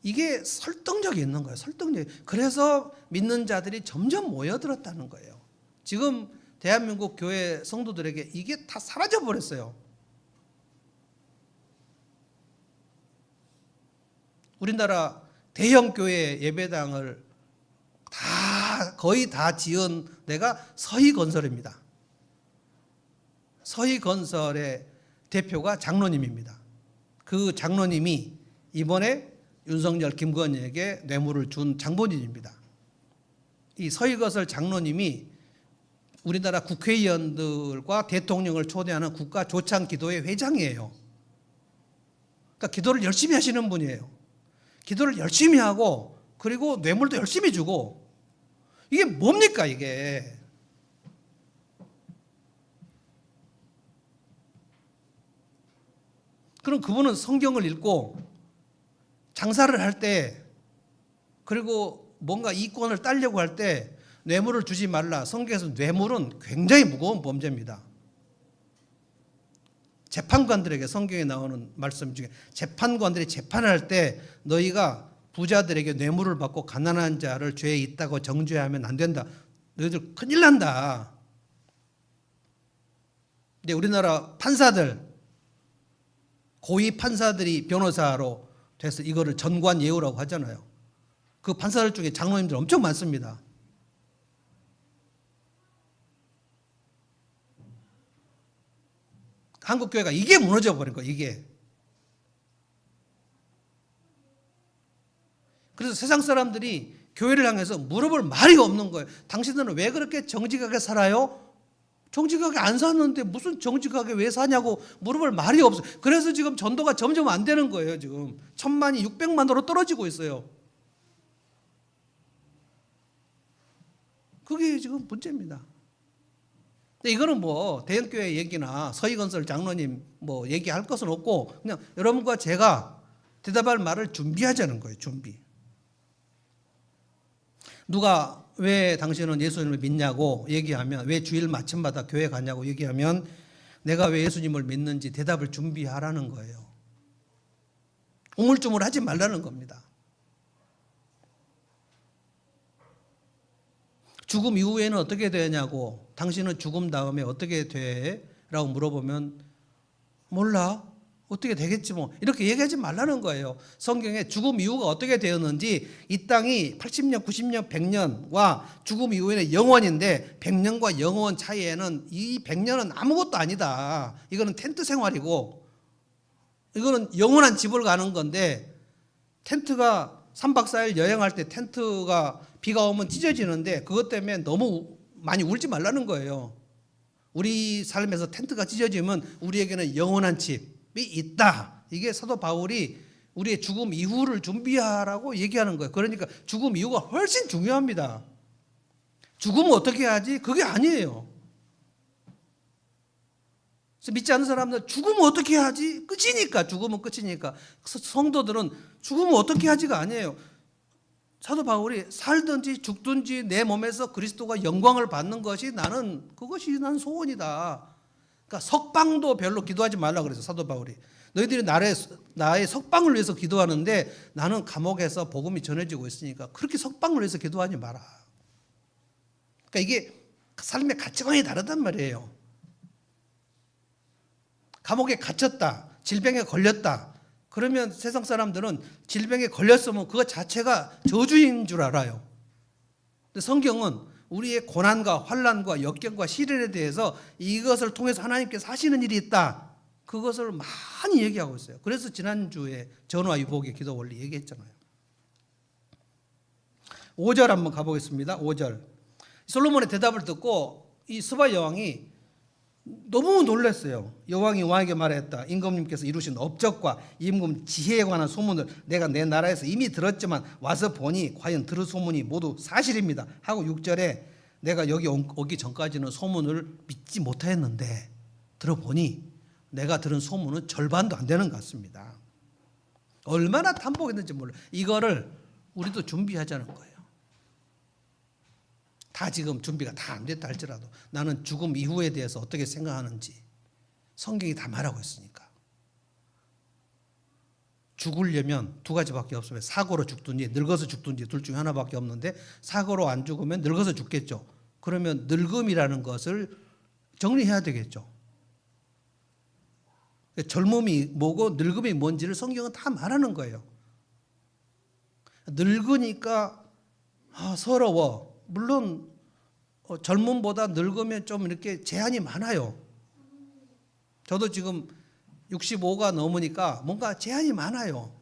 [SPEAKER 1] 이게 설득력이 있는 거예요. 설득력. 그래서 믿는 자들이 점점 모여들었다는 거예요. 지금 대한민국 교회 성도들에게 이게 다 사라져 버렸어요. 우리나라 대형 교회 예배당을 거의 다 지은 데가 서희건설입니다. 서희건설의 대표가 장로님입니다. 그 장로님이 이번에 윤석열, 김건희에게 뇌물을 준 장본인입니다. 이 서희건설 장로님이 우리나라 국회의원들과 대통령을 초대하는 국가조창기도회 회장이에요. 그러니까 기도를 열심히 하시는 분이에요. 기도를 열심히 하고 그리고 뇌물도 열심히 주고, 이게 뭡니까 이게? 그럼 그분은 성경을 읽고 장사를 할 때, 그리고 뭔가 이권을 따려고 할 때 뇌물을 주지 말라. 성경에서 뇌물은 굉장히 무거운 범죄입니다. 재판관들에게 성경에 나오는 말씀 중에, 재판관들이 재판을 할 때 너희가 부자들에게 뇌물을 받고 가난한 자를 죄에 있다고 정죄하면 안 된다. 너희들 큰일 난다. 근데 우리나라 판사들, 고위 판사들이 변호사로 돼서 이거를 전관예우라고 하잖아요. 그 판사들 중에 장로님들 엄청 많습니다. 한국교회가 이게 무너져 버린 거예요. 이게. 그래서 세상 사람들이 교회를 향해서 물어볼 말이 없는 거예요. 당신들은 왜 그렇게 정직하게 살아요? 정직하게 안 사는데 무슨 정직하게 왜 사냐고 물어볼 말이 없어요. 그래서 지금 전도가 점점 안 되는 거예요. 지금 1000만이 600만으로 떨어지고 있어요. 그게 지금 문제입니다. 근데 이거는 뭐 대형교회 얘기나 서희건설 장로님 뭐 얘기할 것은 없고, 그냥 여러분과 제가 대답할 말을 준비하자는 거예요. 준비. 누가 왜 당신은 예수님을 믿냐고 얘기하면, 왜 주일 마침마다 교회 가냐고 얘기하면 내가 왜 예수님을 믿는지 대답을 준비하라는 거예요. 우물쭈물하지 말라는 겁니다. 죽음 이후에는 어떻게 되냐고, 당신은 죽음 다음에 어떻게 돼? 라고 물어보면 몰라, 어떻게 되겠지 뭐, 이렇게 얘기하지 말라는 거예요. 성경에 죽음 이후가 어떻게 되었는지, 이 땅이 80년, 90년, 100년과 죽음 이후에는 영원인데 100년과 영원 차이에는 이 100년은 아무것도 아니다. 이거는 텐트 생활이고 이거는 영원한 집을 가는 건데, 텐트가 3박 4일 여행할 때 텐트가 비가 오면 찢어지는데 그것 때문에 너무 많이 울지 말라는 거예요. 우리 삶에서 텐트가 찢어지면 우리에게는 영원한 집이 있다. 이게 사도 바울이 우리의 죽음 이후를 준비하라고 얘기하는 거예요. 그러니까 죽음 이후가 훨씬 중요합니다. 죽으면 어떻게 하지? 그게 아니에요. 그래서 믿지 않는 사람들은 죽으면 어떻게 하지? 끝이니까. 죽으면 끝이니까. 성도들은 죽으면 어떻게 하지가 아니에요. 사도 바울이 살든지 죽든지 내 몸에서 그리스도가 영광을 받는 것이 그것이 난 소원이다. 그러니까 석방도 별로 기도하지 말라 그래서 사도 바울이. 너희들이 나의 석방을 위해서 기도하는데 나는 감옥에서 복음이 전해지고 있으니까 그렇게 석방을 위해서 기도하지 마라. 그러니까 이게 삶의 가치관이 다르단 말이에요. 감옥에 갇혔다, 질병에 걸렸다. 그러면 세상 사람들은 질병에 걸렸으면 그것 자체가 저주인 줄 알아요. 근데 성경은 우리의 고난과 환난과 역경과 시련에 대해서 이것을 통해서 하나님께서 하시는 일이 있다. 그것을 많이 얘기하고 있어요. 그래서 지난주에 전화 유복의 기도 원리 얘기했잖아요. 5절 한번 가보겠습니다. 5절. 솔로몬의 대답을 듣고 이 스바 여왕이 너무 놀랐어요. 여왕이 왕에게 말했다. 임금님께서 이루신 업적과 임금 지혜에 관한 소문을 내가 내 나라에서 이미 들었지만 와서 보니 과연 들은 소문이 모두 사실입니다. 하고 6절에 내가 여기 오기 전까지는 소문을 믿지 못했는데 들어보니 내가 들은 소문은 절반도 안 되는 것 같습니다. 얼마나 탐복했는지 몰라요. 이거를 우리도 준비하자는 거예요. 다 지금 준비가 다 안 됐다 할지라도 나는 죽음 이후에 대해서 어떻게 생각하는지 성경이 다 말하고 있으니까. 죽으려면 두 가지밖에 없어요. 사고로 죽든지 늙어서 죽든지 둘 중에 하나밖에 없는데, 사고로 안 죽으면 늙어서 죽겠죠. 그러면 늙음이라는 것을 정리해야 되겠죠. 젊음이 뭐고 늙음이 뭔지를 성경은 다 말하는 거예요. 늙으니까 서러워. 물론 젊음보다 늙으면 좀 이렇게 제한이 많아요. 저도 지금 65가 넘으니까 뭔가 제한이 많아요.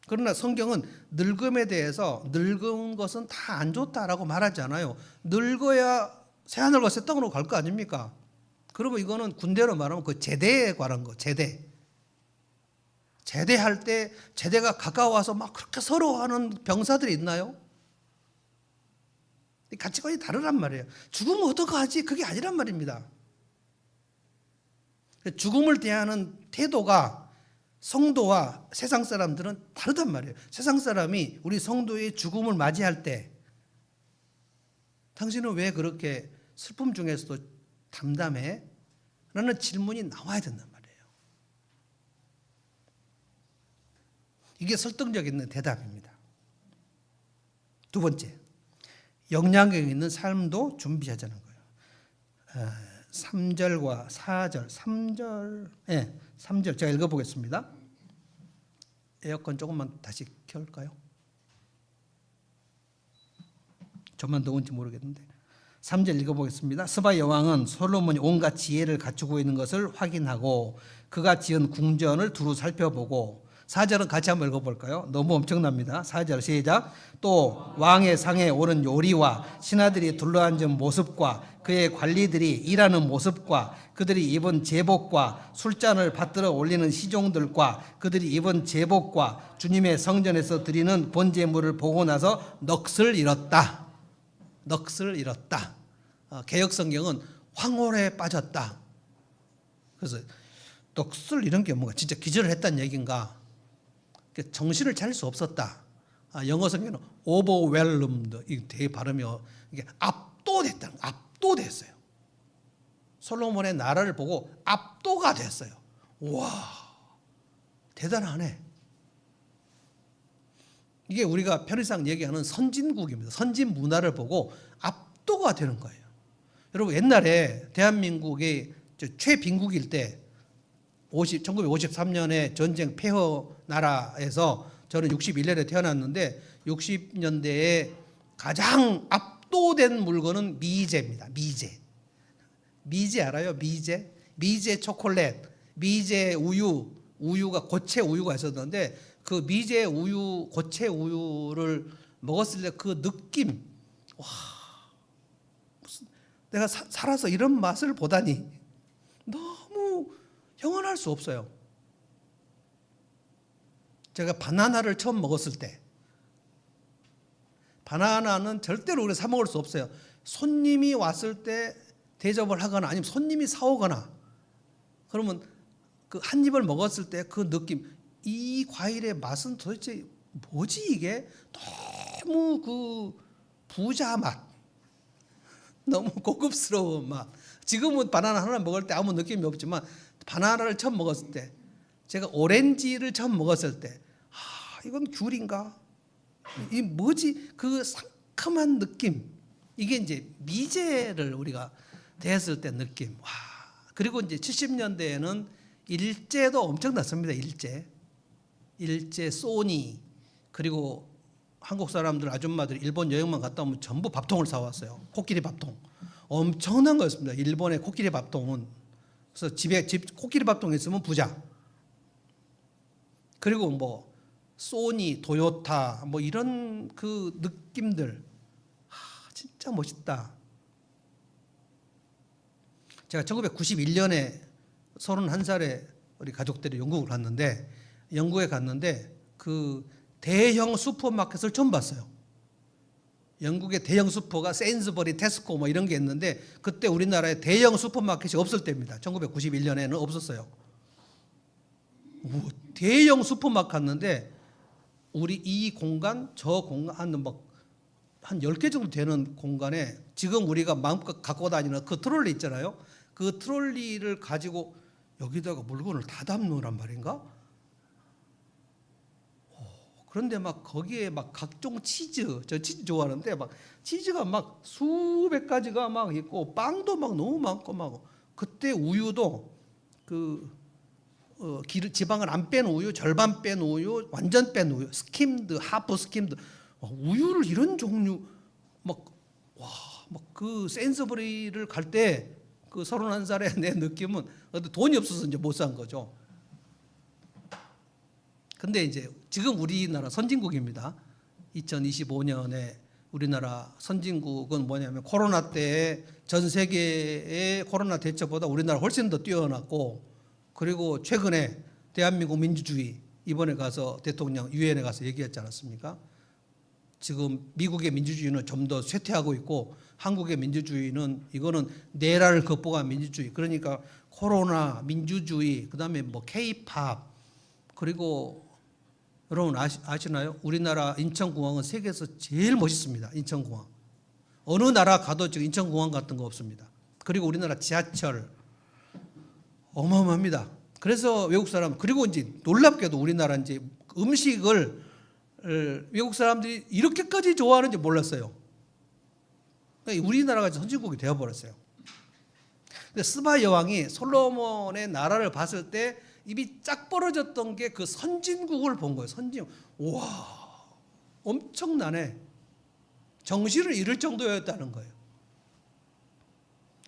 [SPEAKER 1] 그러나 성경은 늙음에 대해서 늙은 것은 다 안 좋다라고 말하지 않아요. 늙어야 새하늘과 새 땅으로 갈 거 아닙니까? 그러면 이거는 군대로 말하면 그 제대에 관한 거, 제대. 제대할 때 제대가 가까워서 막 그렇게 서러워하는 병사들이 있나요? 가치관이 다르란 말이에요. 죽으면 어떡하지? 그게 아니란 말입니다. 죽음을 대하는 태도가 성도와 세상 사람들은 다르단 말이에요. 세상 사람이 우리 성도의 죽음을 맞이할 때 당신은 왜 그렇게 슬픔 중에서도 담담해? 라는 질문이 나와야 된단 말이에요. 이게 설득력 있는 대답입니다. 두 번째, 영향력 있는 삶도 준비하자는 거예요. 3절과 4절, 3절 제가 읽어보겠습니다. 에어컨 조금만 다시 켤까요? 좀만 더운지 모르겠는데 3절 읽어보겠습니다. 스바 여왕은 솔로몬이 온갖 지혜를 갖추고 있는 것을 확인하고 그가 지은 궁전을 두루 살펴보고 4절은 같이 한번 읽어볼까요? 너무 엄청납니다. 4절 시작. 또 왕의 상에 오른 요리와 신하들이 둘러앉은 모습과 그의 관리들이 일하는 모습과 그들이 입은 제복과 술잔을 받들어 올리는 시종들과 그들이 입은 제복과 주님의 성전에서 드리는 번제물을 보고 나서 넋을 잃었다. 넋을 잃었다. 개역 성경은 황홀에 빠졌다. 그래서 넋을 잃은 게 뭔가 진짜 기절을 했다는 얘기인가? 정신을 차릴 수 없었다. 영어 성경은 overwhelmed, 이 되게 발음이 이게 압도됐다. 압도됐어요. 솔로몬의 나라를 보고 압도가 됐어요. 와, 대단하네. 이게 우리가 편의상 얘기하는 선진국입니다. 선진 문화를 보고 압도가 되는 거예요. 여러분 옛날에 대한민국의 최빈국일 때 1953년에 전쟁 폐허 나라에서 저는 61년에 태어났는데 60년대에 가장 압도된 물건은 미제입니다. 미제. 미제 알아요? 미제? 미제 초콜릿, 미제 우유, 우유가 고체 우유가 있었는데 그 미제 우유, 고체 우유를 먹었을 때 그 느낌, 와, 무슨 내가 살아서 이런 맛을 보다니 너무 형언할 수 없어요. 제가 바나나를 처음 먹었을 때, 바나나는 절대로 우리가 사 먹을 수 없어요. 손님이 왔을 때 대접을 하거나 아니면 손님이 사오거나 그러면 그 한 입을 먹었을 때 그 느낌, 이 과일의 맛은 도대체 뭐지 이게? 너무 그 부자 맛, 너무 고급스러운 맛. 지금은 바나나 하나 먹을 때 아무 느낌이 없지만 바나나를 처음 먹었을 때, 제가 오렌지를 처음 먹었을 때, 이건 귤인가? 이 뭐지? 그 상큼한 느낌. 이게 이제 미제를 우리가 대했을 때 느낌. 와. 그리고 이제 70년대에는 일제도 엄청났습니다. 일제, 소니, 그리고 한국 사람들 아줌마들 일본 여행만 갔다 오면 전부 밥통을 사왔어요. 코끼리 밥통. 엄청난 거였습니다. 일본의 코끼리 밥통은. 그래서 집에 코끼리 밥통이 있으면 부자. 그리고 뭐 소니, 도요타 뭐 이런 그 느낌들, 진짜 멋있다. 제가 1991년에 31살에 우리 가족들이 영국에 갔는데 그 대형 슈퍼마켓을 처음 봤어요. 영국의 대형 슈퍼가 세인스버리, 테스코 뭐 이런 게 있는데 그때 우리나라에 대형 슈퍼마켓이 없을 때입니다. 1991년에는 없었어요. 대형 슈퍼마켓 갔는데 우리 이 공간, 저 공간 한 10개 정도 되는 공간에 지금 우리가 마음껏 갖고 다니는 그 트롤리 있잖아요. 그 트롤리를 가지고 여기다가 물건을 다 담느란 말인가? 그런데 막 거기에 막 각종 치즈, 저 치즈 좋아하는데 막 치즈가 막 수백 가지가 막 있고 빵도 막 너무 많고 막 그때 우유도 그 지방을 안 뺀 우유, 절반 뺀 우유, 완전 뺀 우유, 스킴드, 하프 스킴드, 우유를 이런 종류 그 센서브리를 갈 때 그 31살의 내 느낌은 돈이 없어서 이제 못 산 거죠. 근데 이제 지금 우리나라 선진국입니다. 2025년에 우리나라 선진국은 뭐냐면 코로나 때 전 세계의 코로나 대처보다 우리나라 훨씬 더 뛰어났고, 그리고 최근에 대한민국 민주주의 이번에 가서 대통령 유엔에 가서 얘기했지 않았습니까? 지금 미국의 민주주의는 좀 더 쇠퇴하고 있고 한국의 민주주의는 이거는 내라를 극복한 민주주의. 그러니까 코로나, 민주주의, 그다음에 뭐 K-팝, 그리고 여러분 아시나요? 우리나라 인천공항은 세계에서 제일 멋있습니다. 인천공항. 어느 나라 가도 지금 인천공항 같은 거 없습니다. 그리고 우리나라 지하철 어마어마합니다. 그래서 외국 사람, 그리고 이제 놀랍게도 우리나라 이제 음식을 외국 사람들이 이렇게까지 좋아하는지 몰랐어요. 우리나라가 선진국이 되어버렸어요. 근데 스바 여왕이 솔로몬의 나라를 봤을 때 입이 쫙 벌어졌던 게 그 선진국을 본 거예요. 선진국. 와, 엄청나네. 정신을 잃을 정도였다는 거예요.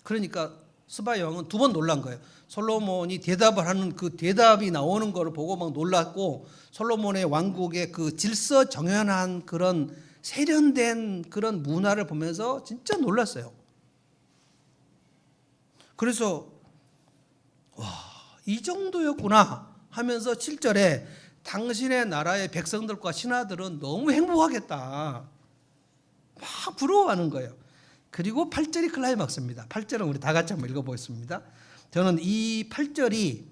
[SPEAKER 1] 그러니까 스바 여왕은 두 번 놀란 거예요. 솔로몬이 대답을 하는 그 대답이 나오는 걸 보고 막 놀랐고, 솔로몬의 왕국의 그 질서 정연한 그런 세련된 그런 문화를 보면서 진짜 놀랐어요. 그래서 와, 이 정도였구나 하면서 7절에 당신의 나라의 백성들과 신하들은 너무 행복하겠다 막 부러워하는 거예요. 그리고 8절이 클라이막스입니다. 8절은 우리 다 같이 한번 읽어보겠습니다. 저는 이 8절이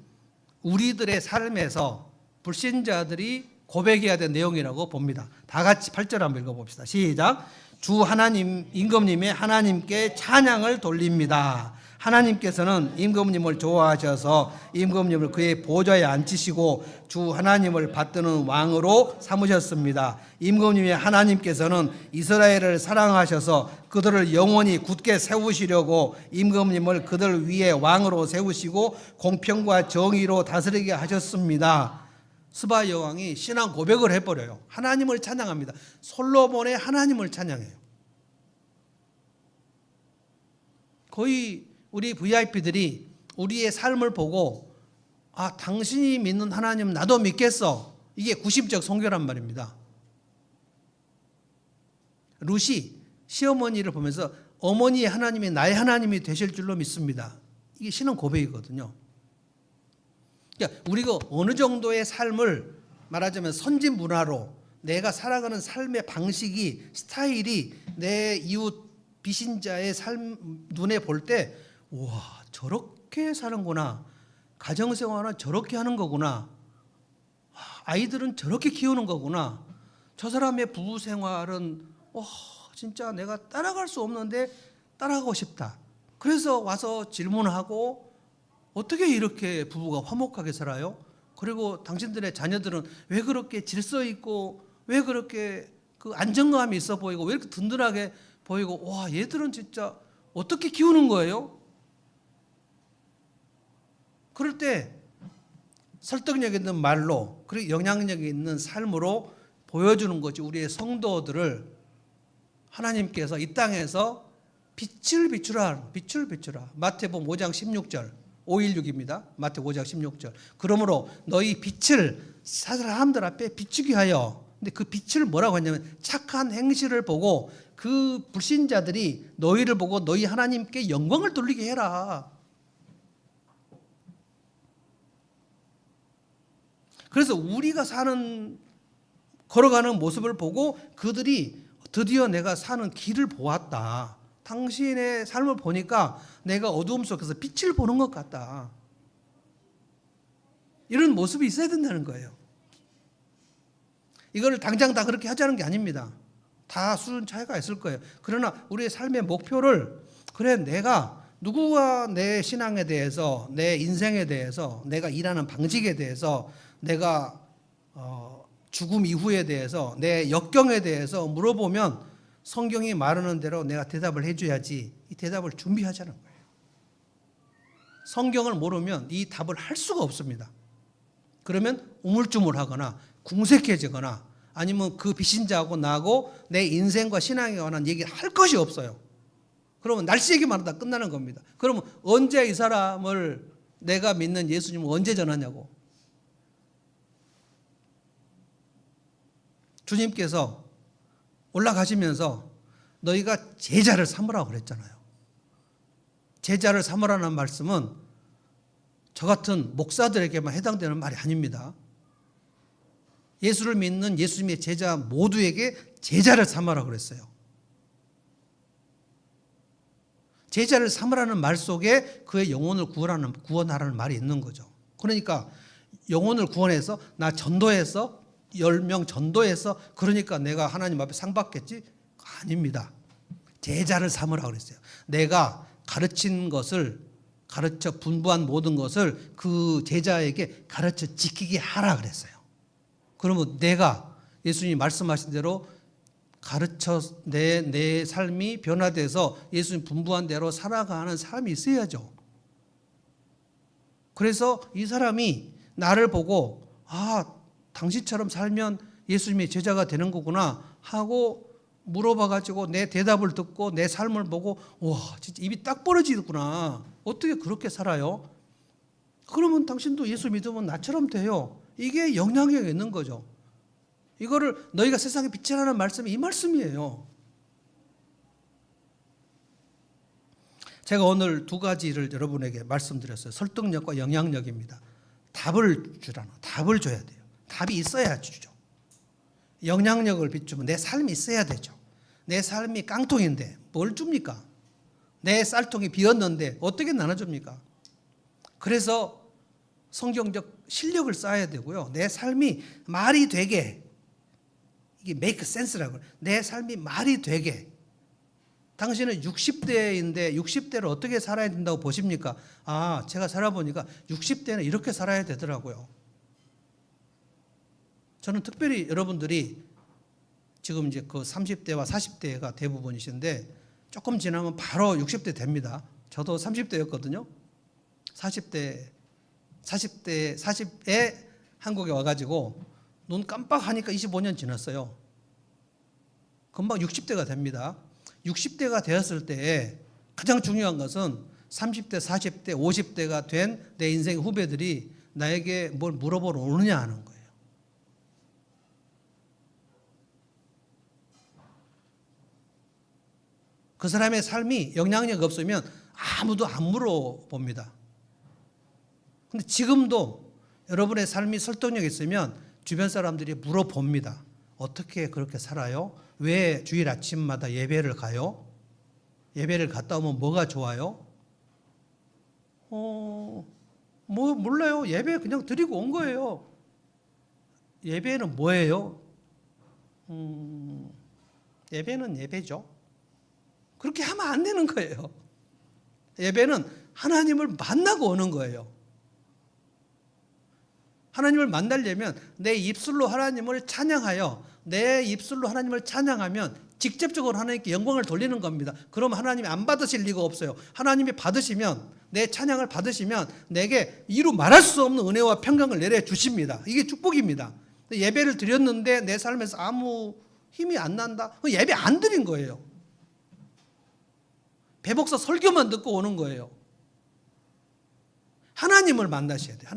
[SPEAKER 1] 우리들의 삶에서 불신자들이 고백해야 될 내용이라고 봅니다. 다 같이 8절 한번 읽어봅시다. 시작. 주 하나님, 임금님의 하나님께 찬양을 돌립니다. 하나님께서는 임금님을 좋아하셔서 임금님을 그의 보좌에 앉히시고 주 하나님을 받드는 왕으로 삼으셨습니다. 임금님의 하나님께서는 이스라엘을 사랑하셔서 그들을 영원히 굳게 세우시려고 임금님을 그들 위에 왕으로 세우시고 공평과 정의로 다스리게 하셨습니다. 스바 여왕이 신앙 고백을 해버려요. 하나님을 찬양합니다. 솔로몬의 하나님을 찬양해요. 거의 우리 VIP들이 우리의 삶을 보고 아, 당신이 믿는 하나님 나도 믿겠어. 이게 구심적 선교란 말입니다. 루시 시어머니를 보면서 어머니의 하나님이 나의 하나님이 되실 줄로 믿습니다. 이게 신앙 고백이거든요. 그러니까 우리가 어느 정도의 삶을 말하자면 선진 문화로 내가 살아가는 삶의 방식이 스타일이 내 이웃 비신자의 삶 눈에 볼 때 와, 저렇게 사는구나. 가정생활은 저렇게 하는 거구나. 아이들은 저렇게 키우는 거구나. 저 사람의 부부생활은 진짜 내가 따라갈 수 없는데 따라가고 싶다. 그래서 와서 질문하고 어떻게 이렇게 부부가 화목하게 살아요? 그리고 당신들의 자녀들은 왜 그렇게 질서 있고 왜 그렇게 그 안정감이 있어 보이고 왜 이렇게 든든하게 보이고 와, 얘들은 진짜 어떻게 키우는 거예요? 그럴 때 설득력 있는 말로 그리고 영향력 있는 삶으로 보여주는 거지. 우리의 성도들을 하나님께서 이 땅에서 빛을 비추라. 마태복음 5장 16절 516입니다. 마태복음 5장 16절. 그러므로 너희 빛을 사람들 앞에 비추게 하여. 근데 그 빛을 뭐라고 하냐면 착한 행실을 보고 그 불신자들이 너희를 보고 너희 하나님께 영광을 돌리게 해라. 그래서 우리가 걸어가는 모습을 보고 그들이 드디어 내가 사는 길을 보았다. 당신의 삶을 보니까 내가 어두움 속에서 빛을 보는 것 같다. 이런 모습이 있어야 된다는 거예요. 이거를 당장 다 그렇게 하자는 게 아닙니다. 다 수준 차이가 있을 거예요. 그러나 우리의 삶의 목표를 그래, 내가 누구와 내 신앙에 대해서, 내 인생에 대해서, 내가 일하는 방식에 대해서, 내가 죽음 이후에 대해서, 내 역경에 대해서 물어보면 성경이 말하는 대로 내가 대답을 해줘야지. 이 대답을 준비하자는 거예요. 성경을 모르면 이 답을 할 수가 없습니다. 그러면 우물쭈물하거나 궁색해지거나 아니면 그 비신자하고 나하고 내 인생과 신앙에 관한 얘기를 할 것이 없어요. 그러면 날씨 얘기만 하다 끝나는 겁니다. 그러면 언제 이 사람을 내가 믿는 예수님을 언제 전하냐고. 주님께서 올라가시면서 너희가 제자를 삼으라고 그랬잖아요. 제자를 삼으라는 말씀은 저 같은 목사들에게만 해당되는 말이 아닙니다. 예수를 믿는 예수님의 제자 모두에게 제자를 삼으라고 그랬어요. 제자를 삼으라는 말 속에 그의 영혼을 구원하라는 말이 있는 거죠. 그러니까 영혼을 구원해서 나 전도해서 10명 전도해서 그러니까 내가 하나님 앞에 상 받겠지? 아닙니다. 제자를 삼으라고 그랬어요. 내가 가르친 것을 가르쳐 분부한 모든 것을 그 제자에게 가르쳐 지키게 하라 그랬어요. 그러면 내가 예수님이 말씀하신 대로 가르쳐 내 삶이 변화돼서 예수님 분부한 대로 살아가는 사람이 있어야죠. 그래서 이 사람이 나를 보고 당신처럼 살면 예수님의 제자가 되는 거구나 하고 물어봐가지고 내 대답을 듣고 내 삶을 보고 와 진짜 입이 딱 벌어지구나. 어떻게 그렇게 살아요? 그러면 당신도 예수 믿으면 나처럼 돼요. 이게 영향력이 있는 거죠. 이거를 너희가 세상에 빛이라는 말씀이 이 말씀이에요. 제가 오늘 두 가지를 여러분에게 말씀드렸어요. 설득력과 영향력입니다. 답을 줘야 돼요. 답이 있어야 주죠. 영향력을 비추면 내 삶이 있어야 되죠. 내 삶이 깡통인데 뭘 줍니까? 내 쌀통이 비었는데 어떻게 나눠줍니까? 그래서 성경적 실력을 쌓아야 되고요. 내 삶이 말이 되게 이게 make sense라고 해요. 내 삶이 말이 되게. 당신은 60대인데 60대를 어떻게 살아야 된다고 보십니까? 제가 살아보니까 60대는 이렇게 살아야 되더라고요. 저는 특별히 여러분들이 지금 이제 그 30대와 40대가 대부분이신데 조금 지나면 바로 60대 됩니다. 저도 30대였거든요. 40에 한국에 와가지고 눈 깜빡하니까 25년 지났어요. 금방 60대가 됩니다. 60대가 되었을 때 가장 중요한 것은 30대, 40대, 50대가 된 내 인생 후배들이 나에게 뭘 물어보러 오느냐 하는 거예요. 그 사람의 삶이 영향력이 없으면 아무도 안 물어봅니다. 근데 지금도 여러분의 삶이 설득력이 있으면 주변 사람들이 물어봅니다. 어떻게 그렇게 살아요? 왜 주일 아침마다 예배를 가요? 예배를 갔다 오면 뭐가 좋아요? 몰라요. 예배 그냥 드리고 온 거예요. 예배는 뭐예요? 예배는 예배죠. 그렇게 하면 안 되는 거예요. 예배는 하나님을 만나고 오는 거예요. 하나님을 만나려면 내 입술로 하나님을 찬양하여 내 입술로 하나님을 찬양하면 직접적으로 하나님께 영광을 돌리는 겁니다. 그럼 하나님이 안 받으실 리가 없어요. 하나님이 받으시면 내 찬양을 받으시면 내게 이루 말할 수 없는 은혜와 평강을 내려주십니다. 이게 축복입니다. 예배를 드렸는데 내 삶에서 아무 힘이 안 난다? 예배 안 드린 거예요. 배복사 설교만 듣고 오는 거예요. 하나님을 만나셔야 돼요.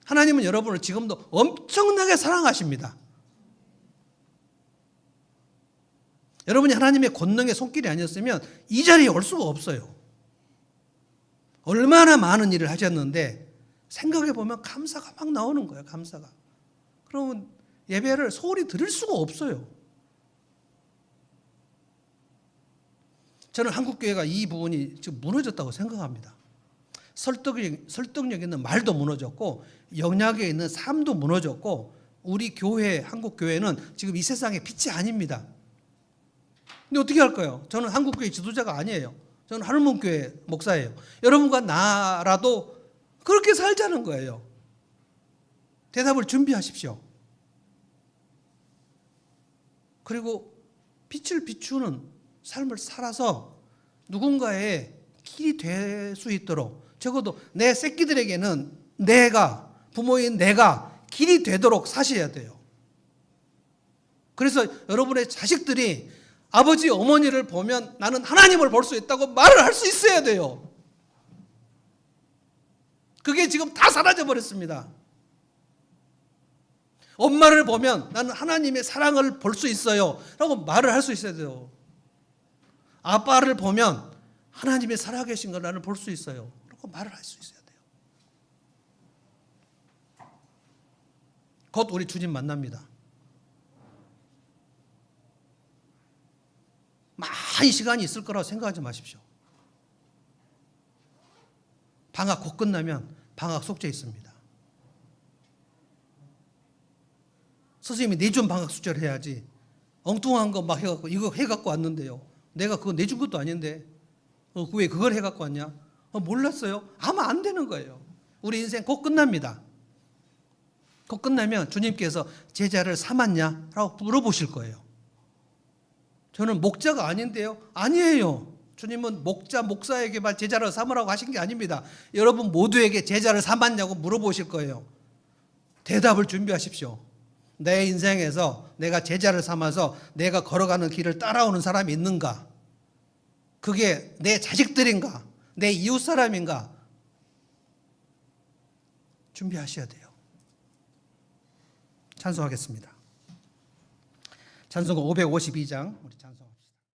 [SPEAKER 1] 하나님은 여러분을 지금도 엄청나게 사랑하십니다. 여러분이 하나님의 권능의 손길이 아니었으면 이 자리에 올 수가 없어요. 얼마나 많은 일을 하셨는데 생각해 보면 감사가 막 나오는 거예요. 감사가. 그러면 예배를 소홀히 드릴 수가 없어요. 저는 한국교회가 이 부분이 지금 무너졌다고 생각합니다. 설득력 있는 말도 무너졌고 영향력 있는 삶도 무너졌고 우리 교회, 한국교회는 지금 이 세상의 빛이 아닙니다. 근데 어떻게 할까요? 저는 한국교회 지도자가 아니에요. 저는 하늘문교회 목사예요. 여러분과 나라도 그렇게 살자는 거예요. 대답을 준비하십시오. 그리고 빛을 비추는 삶을 살아서 누군가의 길이 될 수 있도록 적어도 내 새끼들에게는 부모인 내가 길이 되도록 사셔야 돼요. 그래서 여러분의 자식들이 아버지, 어머니를 보면 나는 하나님을 볼 수 있다고 말을 할 수 있어야 돼요. 그게 지금 다 사라져 버렸습니다. 엄마를 보면 나는 하나님의 사랑을 볼 수 있어요 라고 말을 할 수 있어야 돼요. 아빠를 보면 하나님의 살아계신 걸 나는 볼 수 있어요 라고 말을 할 수 있어야 돼요. 곧 우리 주님 만납니다. 많은 시간이 있을 거라고 생각하지 마십시오. 방학 곧 끝나면 방학 숙제 있습니다. 선생님이 내준 방학 숙제를 해야지 엉뚱한 거 막 해갖고 이거 해갖고 왔는데요. 내가 그거 내준 것도 아닌데 왜 그걸 해갖고 왔냐? 몰랐어요. 하면 안 되는 거예요. 우리 인생 곧 끝납니다. 곧 끝나면 주님께서 제자를 삼았냐? 라고 물어보실 거예요. 저는 목자가 아닌데요. 아니에요. 주님은 목사에게만 제자를 삼으라고 하신 게 아닙니다. 여러분 모두에게 제자를 삼았냐고 물어보실 거예요. 대답을 준비하십시오. 내 인생에서 내가 제자를 삼아서 내가 걸어가는 길을 따라오는 사람이 있는가? 그게 내 자식들인가? 내 이웃 사람인가? 준비하셔야 돼요. 찬송하겠습니다. 찬송가 552장 우리 찬송합시다.